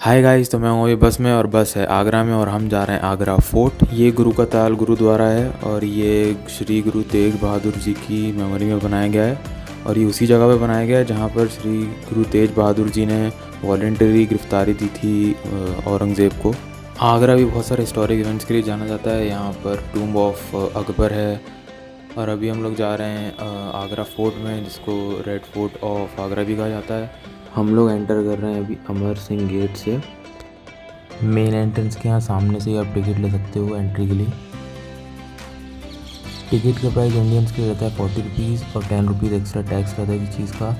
Hi guys, तो मैं हूँ अभी बस में और बस है आगरा में और हम जा रहे हैं आगरा फोर्ट। ये गुरु का ताल गुरुद्वारा है और ये श्री गुरु तेग बहादुर जी की मेमोरी में बनाया गया है। और ये उसी जगह पे बनाया गया है जहाँ पर श्री गुरु तेज बहादुर जी ने वॉलेंटरी गिरफ्तारी दी थी औरंगज़ेब को। आगरा भी बहुत सारे हिस्टोरिक इवेंट्स के लिए जाना जाता है। यहाँ पर टूम्ब ऑफ अकबर है और अभी हम लोग जा रहे हैं आगरा फोर्ट में, जिसको रेड फोर्ट ऑफ आगरा भी कहा जाता है। हम लोग एंटर कर रहे हैं अभी अमर सिंह गेट से। मेन एंट्रेंस के यहाँ सामने से ही आप टिकट ले सकते हो एंट्री के लिए। टिकट का प्राइस इंडियंस के लिए रहता है 40 रुपीज़ और 10 रुपीज़ एक्स्ट्रा टैक्स रहता है किसी चीज़ का।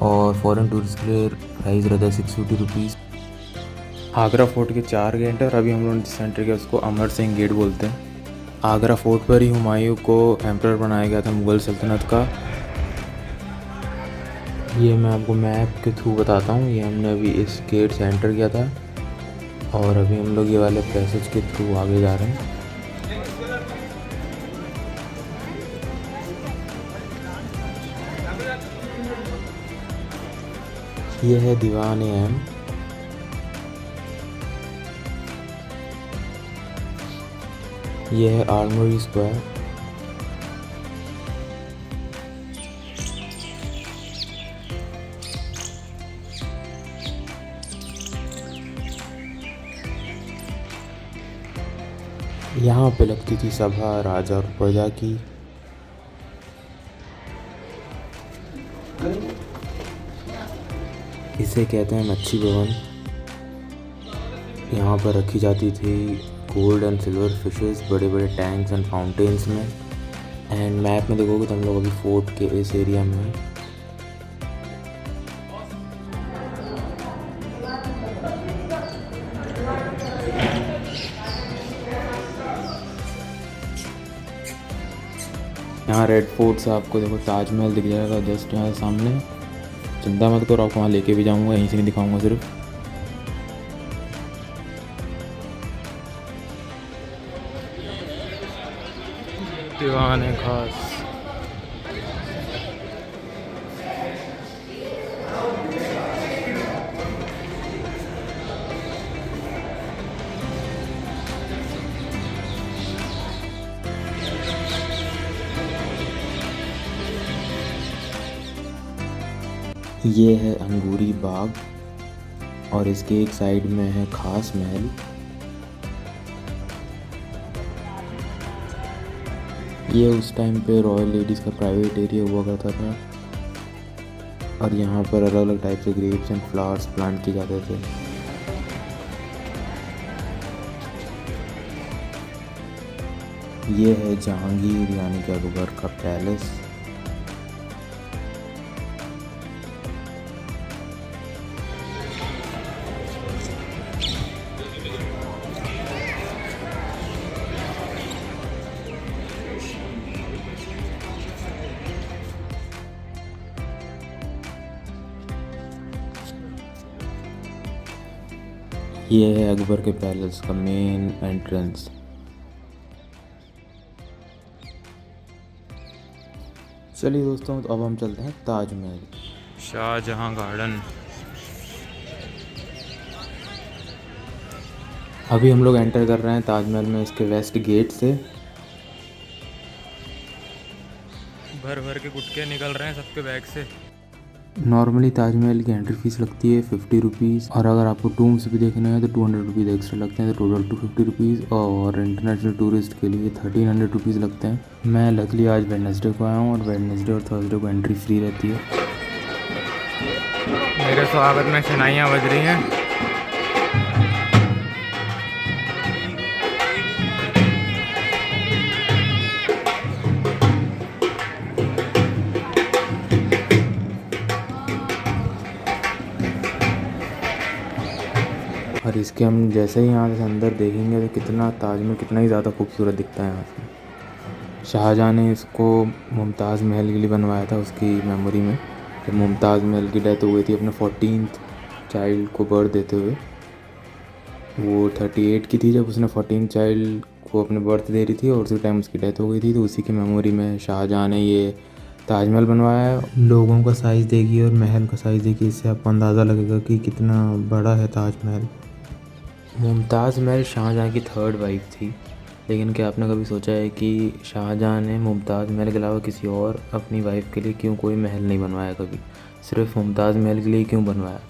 और फॉरेन टूरिस्ट के लिए प्राइस रहता है 650 रुपीज़। आगरा फोर्ट के 4 गेट हैं और अभी हम लोग जिस एंट्री किया उसको अमर सिंह गेट बोलते हैं। आगरा फोर्ट पर ही हुमायूं को एम्परर बनाया गया था मुग़ल सल्तनत का। ये मैं आपको मैप के थ्रू बताता हूँ। ये हमने अभी इस गेट से एंटर किया था और अभी हम लोग ये वाले पैसेज के थ्रू आगे जा रहे हैं। ये है दीवान एम। ये है आर्मरी स्क्वायर। यहाँ पे लगती थी सभा राजा और प्रजा की। इसे कहते हैं मच्छी भवन। यहाँ पर रखी जाती थी गोल्ड एंड सिल्वर फिशेस बड़े बड़े टैंक्स एंड फाउंटेन्स में। एंड मैप में देखोगे तो हम लोग अभी फोर्ट के इस एरिया में हैं। यहाँ रेड फोर्ट से आपको देखो ताजमहल दिख जाएगा जस्ट यहाँ सामने। चिंता मत करो, आपको वहाँ लेके भी जाऊँगा, यहीं से नहीं दिखाऊँगा सिर्फ। दीवान है खास। ये है अंगूरी बाग और इसके एक साइड में है खास महल। ये उस टाइम पे रॉयल लेडीज़ का प्राइवेट एरिया हुआ करता था और यहाँ पर अलग अलग टाइप के ग्रेप्स एंड फ्लावर्स प्लांट किए जाते थे। ये है जहांगीर यानी कि अकबर का पैलेस। ये है अकबर के पैलेस का मेन एंट्रेंस। चलिए दोस्तों, तो अब हम चलते हैं ताजमहल, शाहजहां गार्डन। अभी हम लोग एंटर कर रहे हैं ताजमहल में इसके वेस्ट गेट से। भर भर के गुटके निकल रहे हैं सबके बैग से। नॉर्मली ताजमहल की एंट्री फीस लगती है 50 रुपीज़ और अगर आपको टूम्स भी देखने हैं तो 200 रुपीज़ एक्स्ट्रा लगते हैं, तो टोटल 250 रुपीज़। और इंटरनेशनल टूरिस्ट के लिए 1300 रुपीज़ लगते हैं। मैं लकली आज वेडनेसडे को आया हूँ और वेडनेसडे और थर्सडे को एंट्री फ्री रहती है। मेरे स्वागत में शनाइयाँ बज रही हैं। और इसके हम जैसे ही यहाँ से अंदर देखेंगे तो कितना ताजमहल कितना ही ज़्यादा खूबसूरत दिखता है यहाँ से। शाहजहाँ ने इसको मुमताज़ महल के लिए बनवाया था, उसकी मेमोरी में। जब मुमताज़ महल की डेथ हो गई थी अपने 14th चाइल्ड को बर्थ देते हुए, वो 38 की थी जब उसने 14th चाइल्ड को अपने बर्थ दे रही थी और उसी टाइम उसकी डेथ हो गई थी। तो उसी की मेमोरी में शाहजहाँ ने ये ताजमहल बनवाया है। लोगों का साइज़ देखिए और महल का साइज़ देखिए, इससे आपको अंदाज़ा लगेगा कि कितना बड़ा है ताजमहल। मुमताज़ महल शाहजहाँ की थर्ड वाइफ थी, लेकिन क्या आपने कभी सोचा है कि शाहजहाँ ने मुमताज़ महल के अलावा किसी और अपनी वाइफ के लिए क्यों कोई महल नहीं बनवाया कभी? सिर्फ मुमताज़ महल के लिए क्यों बनवाया?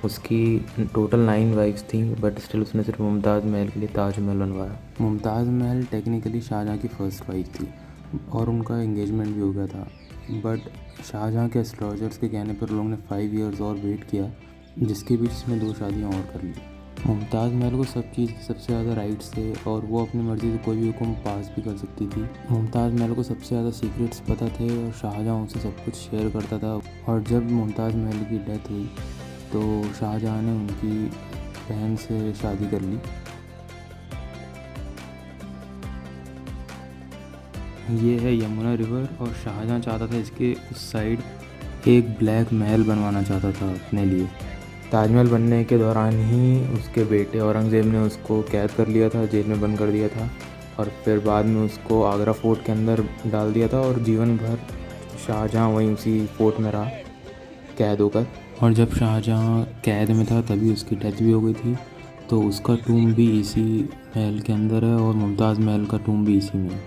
उसकी टोटल 9 वाइफ्स थी, बट स्टिल उसने सिर्फ मुमताज़ महल के लिए ताजमहल बनवाया। मुमताज़ महल टेक्निकली शाहजहाँ की फ़र्स्ट वाइफ थी और उनका एंगेजमेंट भी हो गया था, बट शाहजहाँ के एस्ट्रोलॉजर्स के कहने पर लोगों ने 5 इयर्स और वेट किया, जिसके बीच उसने 2 शादियाँ और कर ली। मुमताज़ महल को सब चीज़ सबसे ज़्यादा राइट्स थे और वो अपनी मर्ज़ी से कोई भी हुक्म पास भी कर सकती थी। मुमताज़ महल को सबसे ज़्यादा सीक्रेट्स पता थे और शाहजहाँ उनसे सब कुछ शेयर करता था। और जब मुमताज़ महल की डेथ हुई तो शाहजहाँ ने उनकी बहन से शादी कर ली। ये है यमुना रिवर और शाहजहाँ चाहता था इसके उस साइड एक ब्लैक महल बनवाना चाहता था अपने लिए। ताजमहल बनने के दौरान ही उसके बेटे औरंगज़ेब ने उसको कैद कर लिया था, जेल में बंद कर दिया था और फिर बाद में उसको आगरा फोर्ट के अंदर डाल दिया था और जीवन भर शाहजहाँ वहीं उसी फोर्ट में रहा कैद होकर। और जब शाहजहाँ कैद में था तभी उसकी डेथ भी हो गई थी, तो उसका टूम भी इसी महल के अंदर है और मुमताज़ महल का टूम भी इसी में है।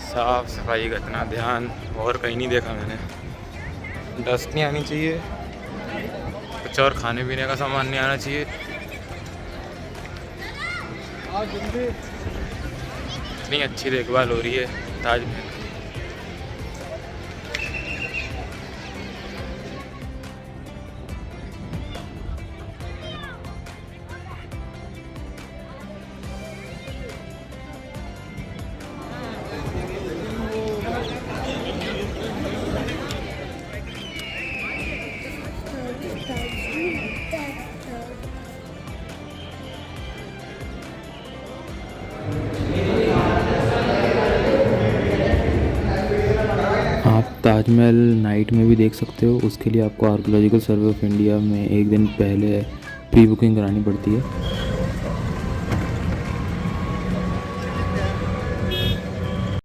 साफ सफाई का इतना ध्यान और कहीं नहीं देखा मैंने। डस्ट नहीं आनी चाहिए, कुछ और खाने पीने का सामान नहीं आना चाहिए। इतनी अच्छी देखभाल हो रही है ताजमहल। आप ताजमहल नाइट में भी देख सकते हो, उसके लिए आपको आर्कियोलॉजिकल सर्वे ऑफ इंडिया में एक दिन पहले प्री बुकिंग करानी पड़ती है।